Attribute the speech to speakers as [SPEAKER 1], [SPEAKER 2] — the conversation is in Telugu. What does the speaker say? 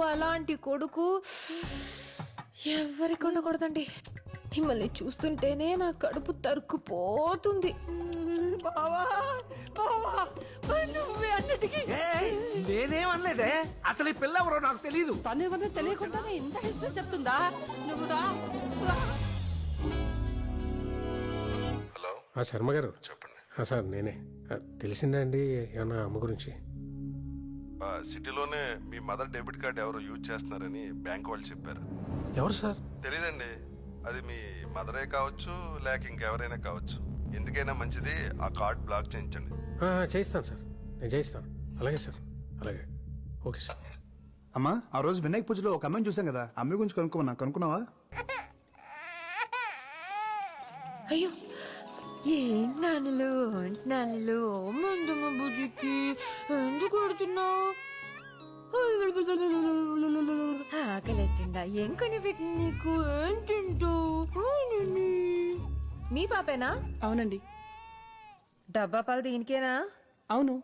[SPEAKER 1] అలాంటి కొడుకు ఎవరికి ఉండకూడదండి. మిమ్మల్ని చూస్తుంటేనే నా కడుపు తరుక్కుపోతుంది. బావా బావా నువ్వే అన్నిటికీ.
[SPEAKER 2] నేనేమనలేదే, అసలు ఈ పిల్ల ఎవరో నాకు తెలియదు.
[SPEAKER 3] తనేమన్నా తెలియకుండానే ఇంత హిస్టరీ చెప్తుందా? నువ్వు రా.
[SPEAKER 4] హలో
[SPEAKER 5] శర్మ గారు
[SPEAKER 4] చెప్పండి.
[SPEAKER 5] సార్ నేనే. తెలిసిందా అండి ఏమన్నా అమ్మ గురించి?
[SPEAKER 4] సిటీలోనే మీ మదర్ డెబిట్ కార్డ్ ఎవరో యూజ్ చేస్తున్నారని బ్యాంక్ వాళ్ళు చెప్పారు.
[SPEAKER 5] ఎవరు సార్?
[SPEAKER 4] తెలీదండి, అది మీ మదరే కావచ్చు లేక ఇంకెవరైనా కావచ్చు. ఎందుకైనా మంచిది ఆ కార్డ్ బ్లాక్ చేయించండి.
[SPEAKER 5] చేయిస్తాను సార్, నేను చేయిస్తాను. అలాగే సార్, అలాగే. Okay sir.
[SPEAKER 2] అమ్మా, ఆ రోజు వినాయక పూజలో ఒక అమ్మాయిని చూసాం కదా, అమ్మాయి గురించి కనుక్కున్నావా?
[SPEAKER 1] అయ్యో నాన్నలు ముందుమ బుజ్జికి ఎందుకు కొడుతున్నావు? ఆకలిస్తుందా? ఏం కొని పెట్టిన నీకు? ఏం తింటావు? మీ పాపేనా?
[SPEAKER 3] అవునండి.
[SPEAKER 1] డబ్బా పాలు దీనికేనా?
[SPEAKER 3] అవును.